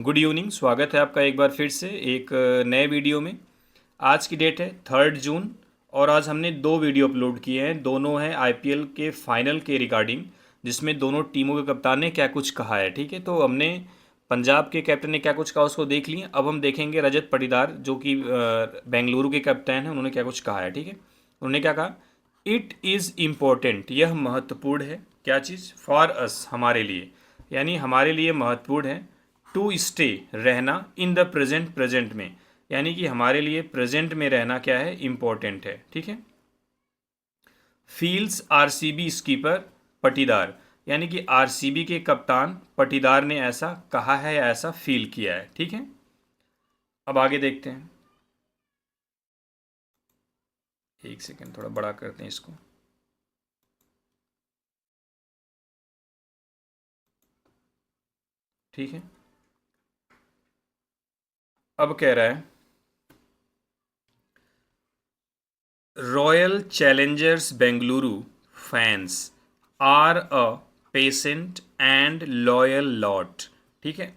Good evening. स्वागत है आपका एक बार फिर से एक नए वीडियो में। आज की डेट है 3 जून और आज हमने दो वीडियो अपलोड किए हैं। दोनों हैं आईपीएल के फाइनल के रिगार्डिंग, जिसमें दोनों टीमों के कप्तान ने क्या कुछ कहा है। ठीक है, तो हमने पंजाब के कैप्टन ने क्या कुछ कहा उसको देख लिए। अब हम देखेंगे रजत पाटीदार जो कि बेंगलुरु के कैप्टन हैं, उन्होंने क्या कुछ कहा है। ठीक है, उन्होंने क्या कहा, इट इज़ इम्पोर्टेंट, यह महत्वपूर्ण है। क्या चीज़? फॉर अस, हमारे लिए, यानी हमारे लिए महत्वपूर्ण है। टू स्टे, रहना। इन द प्रेजेंट, प्रेजेंट में, यानी कि हमारे लिए प्रेजेंट में रहना क्या है, इम्पोर्टेंट है। ठीक है। फील्स आरसीबी स्कीपर पटीदार, यानी कि आरसीबी के कप्तान पटीदार ने ऐसा कहा है या ऐसा फील किया है। ठीक है, अब आगे देखते हैं। एक सेकेंड, थोड़ा बड़ा करते हैं इसको। ठीक है, अब कह रहा है, Royal Challengers Bengaluru fans are a patient and loyal lot. ठीक है,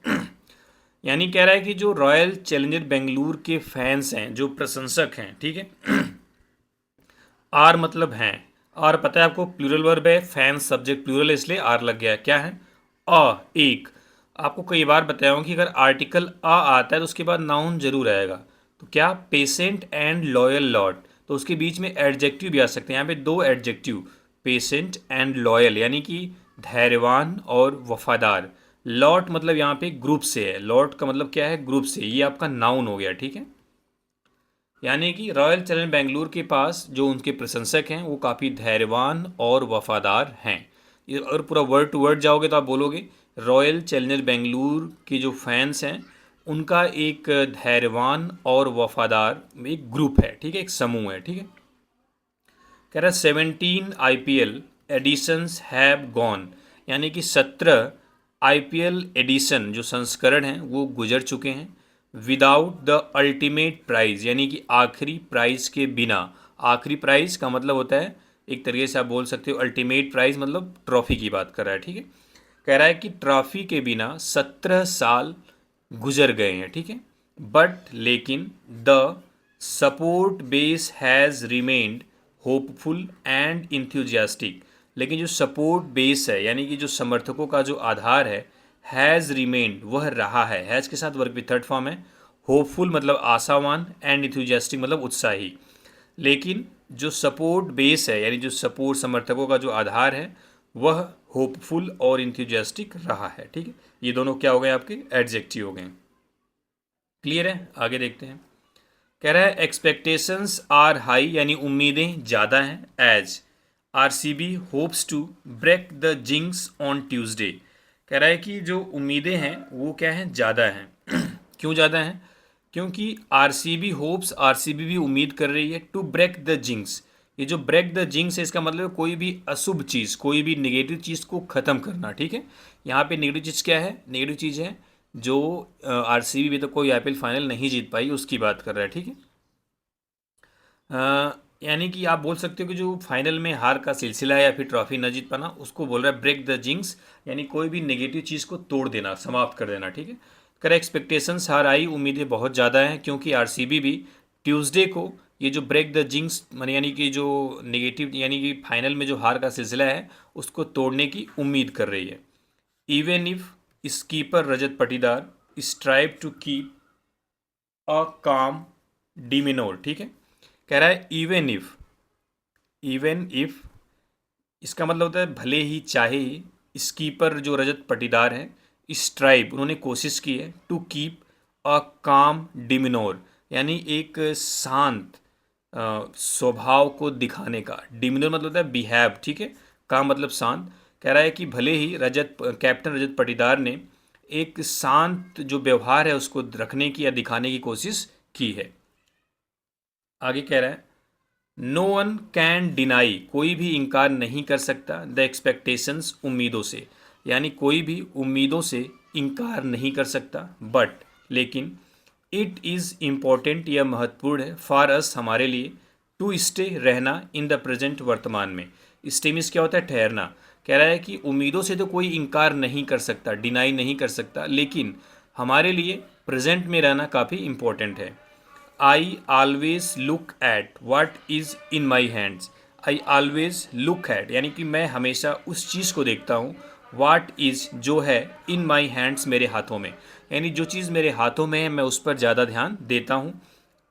यानी कह रहा है कि जो रॉयल चैलेंजर बेंगलुरु के फैंस हैं, जो प्रशंसक हैं, ठीक है, आर मतलब हैं। और पता है आपको, प्लूरल वर्ब है, फैंस सब्जेक्ट प्लूरल है, इसलिए आर लग गया है। क्या है? एक। आपको कई बार बताया हूँ कि अगर आर्टिकल आता है तो उसके बाद नाउन जरूर आएगा। तो क्या? पेशेंट एंड लॉयल लॉट, तो उसके बीच में एडजेक्टिव भी आ सकते हैं। यहाँ पे दो एडजेक्टिव, पेशेंट एंड लॉयल, यानी कि धैर्यवान और वफादार। लॉट मतलब यहाँ पे ग्रुप से है। लॉट का मतलब क्या है? ग्रुप से। ये आपका नाउन हो गया। ठीक है, यानी कि रॉयल चैलेंजर बेंगलुरु के पास जो उनके प्रशंसक हैं वो काफ़ी धैर्यवान और वफादार हैं। ये अगर पूरा वर्ड टू वर्ड जाओगे तो आप बोलोगे रॉयल चैलेंजर बेंगलुरु के जो फैंस हैं उनका एक धैर्यवान और वफादार एक ग्रुप है। ठीक है, एक समूह है। ठीक है, कह रहा है 17 आईपीएल एडिशंस हैव गॉन, यानी कि 17 आईपीएल एडिशन जो संस्करण हैं वो गुजर चुके हैं। विदाउट द अल्टीमेट प्राइज, यानी कि आखिरी प्राइज के बिना। आखिरी प्राइज का मतलब होता है, एक तरीके से आप बोल सकते हो अल्टीमेट प्राइज मतलब ट्रॉफी की बात कर रहा है। ठीक है, कह रहा है कि ट्रॉफी के बिना 17 साल गुजर गए हैं। ठीक है, बट लेकिन the support base has remained hopeful and enthusiastic, लेकिन जो सपोर्ट बेस है, यानी कि जो समर्थकों का जो आधार है, हैज़ रिमेन्ड, वह रहा है। हैज़ के साथ वर्ग की थर्ड फॉर्म है। होपफुल मतलब आशावान, एंड इंथ्यूजियास्टिक मतलब उत्साही। लेकिन जो सपोर्ट बेस है, यानी जो सपोर्ट समर्थकों का जो आधार है, वह होपफुल और इंथ्यूजियास्टिक रहा है। ठीक है, ये दोनों क्या हो गए? आपके एडजेक्टिव हो गए। क्लियर है? आगे देखते हैं। कह रहा है एक्सपेक्टेशंस आर हाई, यानी उम्मीदें ज़्यादा हैं। As RCB hopes to break the jinx on Tuesday, कह रहा है कि जो उम्मीदें हैं वो क्या हैं? ज़्यादा हैं। क्यों ज़्यादा हैं? क्योंकि आरसीबी होप्स, आरसीबी भी उम्मीद कर रही है टू ब्रेक द जिंक्स। ये जो ब्रेक द जिंक्स है इसका मतलब है कोई भी अशुभ चीज़, कोई भी नेगेटिव चीज़ को ख़त्म करना। ठीक है, यहाँ पे नेगेटिव चीज़ क्या है? नेगेटिव चीज़ है जो आरसीबी भी तो कोई आईपीएल फाइनल नहीं जीत पाई, उसकी बात कर रहा है। ठीक है, यानी कि आप बोल सकते हो कि जो फाइनल में हार का सिलसिला है या फिर ट्रॉफी न जीत पाना, उसको बोल रहा है ब्रेक द जिंक्स, यानी कोई भी नेगेटिव चीज़ को तोड़ देना, समाप्त कर देना। ठीक है, कर एक्सपेक्टेशंस हार आई, उम्मीदें बहुत ज़्यादा हैं, क्योंकि आरसीबी भी ट्यूसडे को ये जो ब्रेक द जिंक्स माने यानी कि जो नेगेटिव, यानी कि फाइनल में जो हार का सिलसिला है उसको तोड़ने की उम्मीद कर रही है। Even if skipper Rajat Patidar strive to keep a calm demeanour. ठीक है, कह रहा है इवन इफ, इवन इफ इसका मतलब होता है भले ही, चाहे ही। स्कीपर जो रजत पाटीदार हैं, स्ट्राइव उन्होंने कोशिश की है, टू कीप अ काम डिमिनोर, यानी एक शांत स्वभाव को दिखाने का। डिमिनोर मतलब होता है बिहेव। ठीक है, काम मतलब शांत। कह रहा है कि भले ही कैप्टन रजत पाटीदार ने एक शांत जो व्यवहार है उसको रखने की या दिखाने की कोशिश की है। आगे कह रहा है नो वन कैन डिनाई, कोई भी इनकार नहीं कर सकता, द एक्सपेक्टेशंस, उम्मीदों से, यानी कोई भी उम्मीदों से इनकार नहीं कर सकता। बट लेकिन इट इज़ इम्पॉर्टेंट, यह महत्वपूर्ण है, फॉर अस, हमारे लिए, टू स्टे, रहना, इन द प्रेजेंट, वर्तमान में। स्टे मीन्स क्या होता है? ठहरना। कह रहा है कि उम्मीदों से तो कोई इनकार नहीं कर सकता, डिनाई नहीं कर सकता, लेकिन हमारे लिए प्रेजेंट में रहना काफ़ी इम्पोर्टेंट है। I always look at what is in my hands. I always look at यानी कि मैं हमेशा उस चीज़ को देखता हूँ, वाट इज़ जो है, इन माई हैंड्स मेरे हाथों में, यानी जो चीज़ मेरे हाथों में है मैं उस पर ज़्यादा ध्यान देता हूँ।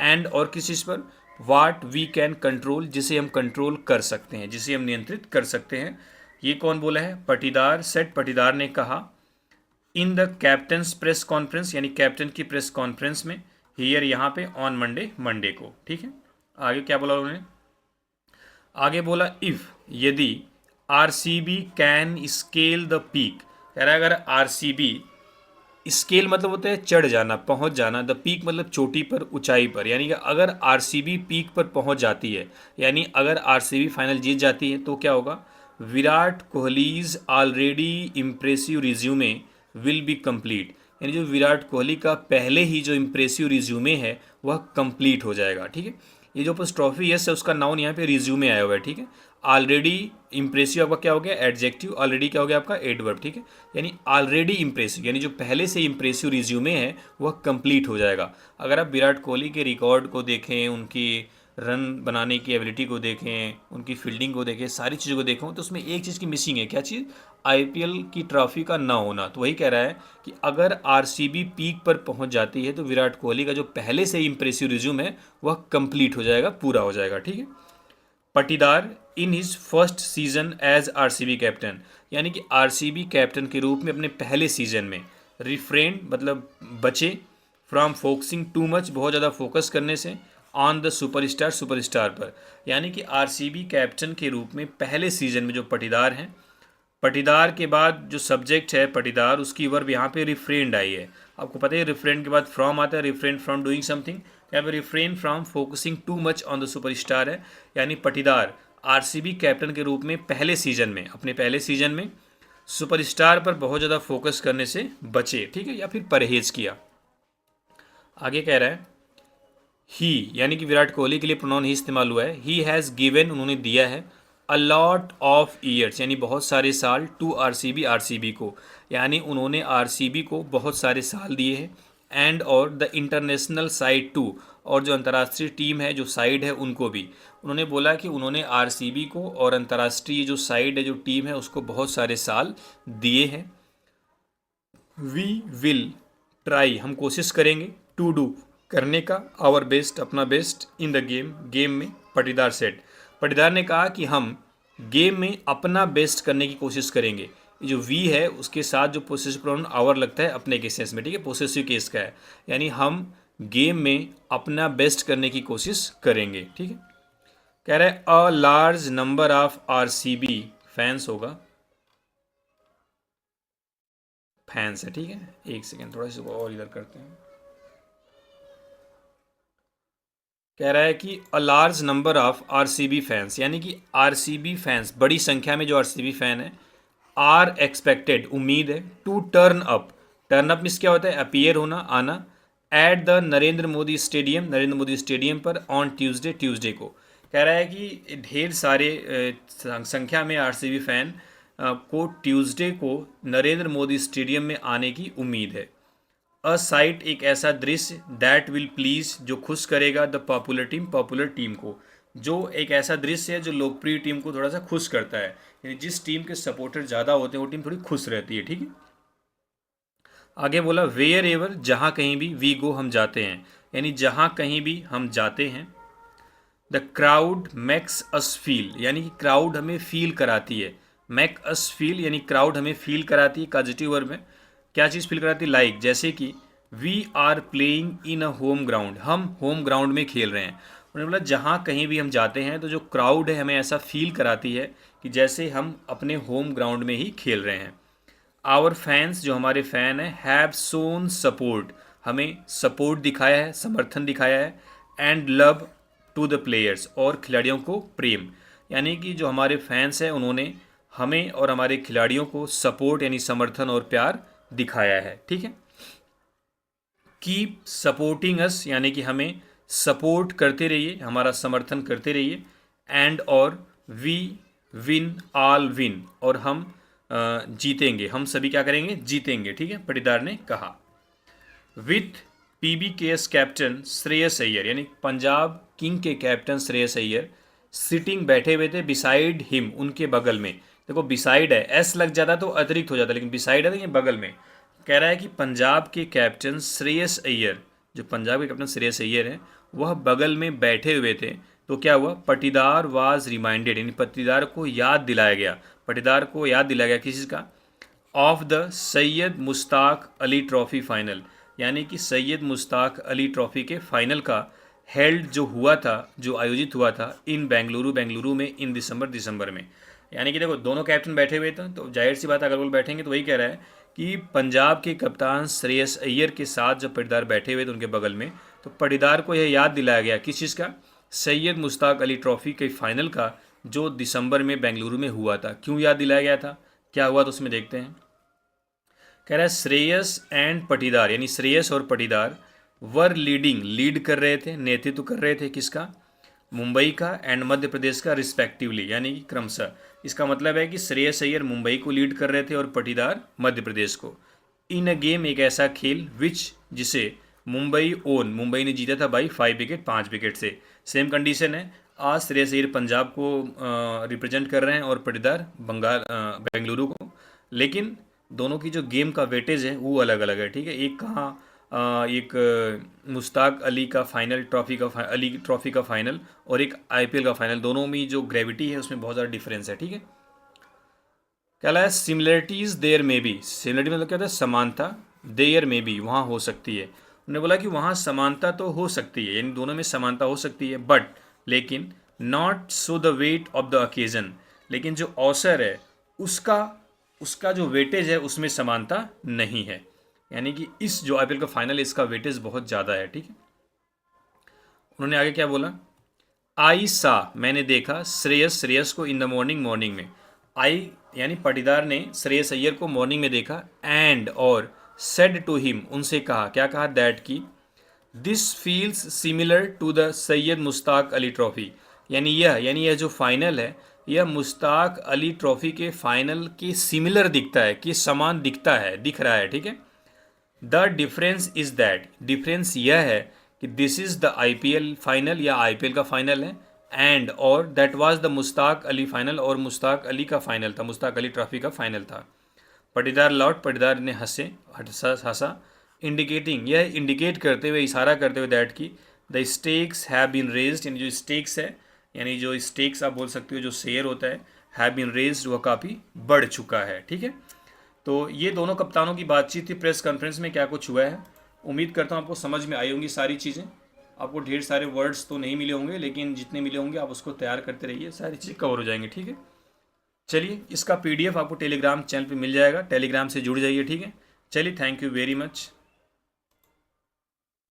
एंड और किस चीज़ पर, वाट वी कैन कंट्रोल, जिसे हम कंट्रोल कर सकते हैं, जिसे हम नियंत्रित कर सकते हैं। ये कौन बोला है? पटीदार सेट, पटीदार ने कहा in the captains press conference, यानी कैप्टन की प्रेस कॉन्फ्रेंस में, हियर यहाँ पे ऑन मंडे, मंडे को। ठीक है, आगे क्या बोला उन्होंने? आगे बोला इफ, यदि RCB can scale the peak, कह रहा है अगर आरसीबी, स्केल मतलब होता है चढ़ जाना, पहुंच जाना, द पीक मतलब चोटी पर, ऊंचाई पर, यानी कि अगर आरसीबी पीक पर पहुंच जाती है, यानी अगर आरसीबी फाइनल जीत जाती है तो क्या होगा? Virat Kohli's already impressive resume will be complete, यानी जो विराट कोहली का पहले ही जो इम्प्रेसिव रिज्यूमे है वह कंप्लीट हो जाएगा। ठीक है, ये जो बस ट्रॉफी यस है उसका नाउन यहाँ पे रिज्यूमे आया हुआ है। ठीक है, ऑलरेडी इम्प्रेसिव आपका क्या हो गया? एडजेक्टिव। ऑलरेडी क्या हो गया आपका? एडवर्ब। ठीक है, यानी ऑलरेडी इम्प्रेसिव, यानी जो पहले से इम्प्रेसिव रिज्यूमे है वह कंप्लीट हो जाएगा। अगर आप विराट कोहली के रिकॉर्ड को देखें, उनकी रन बनाने की एबिलिटी को देखें, उनकी फील्डिंग को देखें, सारी चीज़ों को देखें, तो उसमें एक चीज़ की मिसिंग है। क्या चीज़? आईपीएल की ट्रॉफी का ना होना। तो वही कह रहा है कि अगर आरसीबी पीक पर पहुंच जाती है तो विराट कोहली का जो पहले से इम्प्रेसिव रिज्यूम है वह कंप्लीट हो जाएगा, पूरा हो जाएगा। ठीक है, Patidar in his first season as RCB captain, यानी कि आरसीबी कैप्टन के रूप में अपने पहले सीजन में, रिफ्रेन मतलब बचे, फ्रॉम फोकसिंग टू मच, बहुत ज़्यादा फोकस करने से, ऑन द सुपरस्टार, सुपरस्टार पर, यानी कि आरसीबी कैप्टन के रूप में पहले सीजन में जो पटीदार हैं, पटीदार के बाद जो सब्जेक्ट है पटीदार, उसकी वर्ब यहाँ पे रिफ्रेंड आई है। आपको पता है रिफ्रेंड के बाद फ्रॉम आता है, रिफ्रेन फ्रॉम डूइंग समथिंग, यहाँ पे refrain from focusing too much on the superstar है, यानी पटीदार आरसीबी कैप्टन के रूप में पहले सीजन में, अपने पहले सीजन में सुपरस्टार पर बहुत ज़्यादा फोकस करने से बचे। ठीक है, या फिर परहेज किया। आगे कह रहा है ही, यानी कि विराट कोहली के लिए प्रोनाउन ही इस्तेमाल हुआ है। ही हैज़ गिवन, उन्होंने दिया है, अ लॉट ऑफ ईयर्स, यानी बहुत सारे साल, टू आरसीबी, आरसीबी को, यानी उन्होंने आरसीबी को बहुत सारे साल दिए हैं। एंड और द इंटरनेशनल साइड टू, और जो अंतर्राष्ट्रीय टीम है, जो साइड है, उनको भी उन्होंने बोला कि उन्होंने आरसीबी को और अंतर्राष्ट्रीय जो साइड है, जो टीम है, उसको बहुत सारे साल दिए हैं। वी विल ट्राई, हम कोशिश करेंगे, टू डू, करने का, आवर बेस्ट, अपना best, in the game, game में, पटीदार सेट, पटीदार ने कहा कि हम गेम में अपना बेस्ट करने की कोशिश करेंगे। ये जो वी है उसके साथ जो पोसेसिव प्रोनाउन आवर लगता है अपने केसेस में, ठीक है, पोसेसिव केस का है, यानी हम गेम में अपना बेस्ट करने की कोशिश करेंगे। ठीक है, कह रहे हैं अ large number of RCB fans होगा, फैंस है। ठीक है, एक सेकेंड, थोड़ा सा और इधर करते हैं। कह रहा है कि a large number of RCB fans, यानी कि आरसीबी फैंस, बड़ी संख्या में जो आरसीबी फैन है, आर एक्सपेक्टेड, उम्मीद है, to turn up, turn up means क्या होता है? अपीयर होना, आना, at the Narendra Modi stadium, Narendra Modi stadium पर, ऑन ट्यूसडे, ट्यूसडे को। कह रहा है कि ढेर सारे संख्या में आरसीबी फैन को ट्यूसडे को नरेंद्र मोदी स्टेडियम में आने की उम्मीद है। अ साइट, एक ऐसा दृश्य, दैट विल प्लीज, जो खुश करेगा, the popular team, popular team को, जो एक ऐसा दृश्य है जो लोकप्रिय टीम को थोड़ा सा खुश करता है, यानी जिस टीम के सपोर्टर ज़्यादा होते हैं वो टीम थोड़ी खुश रहती है। ठीक है, आगे बोला वेयर एवर, जहाँ कहीं भी, वी गो, हम जाते हैं, यानी जहाँ कहीं भी हम जाते हैं। The crowd makes us feel, यानी कि क्राउड हमें फील कराती है, मेक अस फील, यानी क्राउड हमें फील कराती है, पॉजिटिव वर्ब में, क्या चीज़ फील कराती है? लाइक, जैसे कि we are playing in a home ground, हम होम ग्राउंड में खेल रहे हैं। उन्होंने बोला जहाँ कहीं भी हम जाते हैं तो जो क्राउड है हमें ऐसा फील कराती है कि जैसे हम अपने होम ग्राउंड में ही खेल रहे हैं। आवर फैंस, जो हमारे फ़ैन हैं, हैव सोन सपोर्ट, हमें सपोर्ट दिखाया है, समर्थन दिखाया है, and love to the players, और खिलाड़ियों को प्रेम, यानी कि जो हमारे फैंस हैं उन्होंने हमें और हमारे खिलाड़ियों को सपोर्ट यानी समर्थन और प्यार दिखाया है। ठीक है, कीप सपोर्टिंग अस, यानी कि हमें सपोर्ट करते रहिए, हमारा समर्थन करते रहिए, एंड और वी विन ऑल विन, और हम जीतेंगे, हम सभी क्या करेंगे? जीतेंगे। ठीक है, पटीदार ने कहा। With PBKS captain Shreyas Iyer, यानी पंजाब किंग के कैप्टन श्रेयस अय्यर सिटिंग बैठे हुए थे बिसाइड हिम, उनके बगल में। देखो बिसाइड है, एस लग जाता तो अतिरिक्त हो जाता, लेकिन बिसाइड है तो ये बगल में। कह रहा है कि पंजाब के कैप्टन श्रेयस अय्यर, जो पंजाब के कैप्टन श्रेयस अय्यर हैं, वह बगल में बैठे हुए थे। तो क्या हुआ, पटीदार वाज रिमाइंडेड, यानी पटीदार को याद दिलाया गया, पटीदार को याद दिलाया गया किसी का, of the Syed Mushtaq Ali trophy final, यानी कि सैयद मुश्ताक अली ट्रॉफी के फाइनल का हेल्ड जो हुआ था, जो आयोजित हुआ था इन बेंगलुरु में इन दिसंबर में। यानी कि देखो दोनों कैप्टन बैठे हुए थे, तो जाहिर सी बात अगर वो बैठेंगे तो वही कह रहा है कि पंजाब के कप्तान श्रेयस अय्यर के साथ जब पटीदार बैठे हुए थे उनके बगल में, तो पटीदार को यह याद दिलाया गया किस चीज़ का, सैयद मुश्ताक अली ट्रॉफी के फाइनल का, जो दिसंबर में बेंगलुरु में हुआ था। क्यों याद दिलाया गया था, क्या हुआ, तो उसमें देखते हैं। कह रहा है श्रेयस एंड पटीदार, यानी श्रेयस और पटीदार वर लीड कर रहे थे, नेतृत्व कर रहे थे किसका, मुंबई का एंड मध्य प्रदेश का रिस्पेक्टिवली, यानी कि क्रमशः। इसका मतलब है कि श्रेयस अय्यर मुंबई को लीड कर रहे थे और पटीदार मध्य प्रदेश को। इन अ गेम, एक ऐसा खेल, विच, जिसे मुंबई ने जीता था बाई 5 विकेट, 5 विकेट से। सेम कंडीशन है, आज श्रेयस अय्यर पंजाब को रिप्रेजेंट कर रहे हैं और पटीदार बेंगलुरु को, लेकिन दोनों की जो गेम का वेटेज है वो अलग अलग है, ठीक है। एक कहाँ एक मुश्ताक अली का फाइनल अली ट्रॉफी का फाइनल और एक IPL का फाइनल, दोनों में जो ग्रेविटी है उसमें बहुत ज़्यादा डिफरेंस है, ठीक है। क्या है, सिमिलरिटीज देयर में बी, सिमिलरिटी मतलब क्या होता है, समानता, देयर में बी, वहाँ हो सकती है। उन्होंने बोला कि वहाँ समानता तो हो सकती है, यानी दोनों में समानता हो सकती है, बट लेकिन not so the weight of the occasion, लेकिन जो अवसर है उसका जो वेटेज है उसमें समानता नहीं है, यानी कि इस जो IPL का फाइनल है इसका वेटेज बहुत ज़्यादा है, ठीक है। उन्होंने आगे क्या बोला, आई सा, मैंने देखा, श्रेयस को इन द मॉर्निंग में, आई यानी पटीदार ने श्रेयस अय्यर को मॉर्निंग में देखा, एंड और सेड टू हिम, उनसे कहा, क्या कहा, दैट की this feels similar to the Syed Mushtaq Ali trophy, यानी यह जो फाइनल है यह मुश्ताक अली ट्रॉफी के फाइनल के सिमिलर दिखता है, कि समान दिख रहा है, ठीक है। The difference is that, difference यह है कि this is the IPL final या IPL का फाइनल है, एंड और that was the Mushtaq Ali final, और मुश्ताक अली का फाइनल था, मुश्ताक अली ट्रॉफी का फाइनल था। पटीदार ने हंसा, इंडिकेटिंग, यह इंडिकेट करते हुए, इशारा करते हुए, दैट की the stakes have been raised, यानी जो स्टेक्स है, यानी जो स्टेक्स आप बोल सकते हो, जो शेयर होता है, हैव बीन रेज्ड, वह काफ़ी बढ़ चुका है, ठीक है। तो ये दोनों कप्तानों की बातचीत थी प्रेस कॉन्फ्रेंस में, क्या कुछ हुआ है। उम्मीद करता हूँ आपको समझ में आई होंगी सारी चीज़ें। आपको ढेर सारे वर्ड्स तो नहीं मिले होंगे, लेकिन जितने मिले होंगे आप उसको तैयार करते रहिए, सारी चीज़ें कवर हो जाएंगी, ठीक है। चलिए, इसका PDF आपको टेलीग्राम चैनल पे मिल जाएगा, टेलीग्राम से जुड़ जाइए, ठीक है। चलिए, थैंक यू वेरी मच।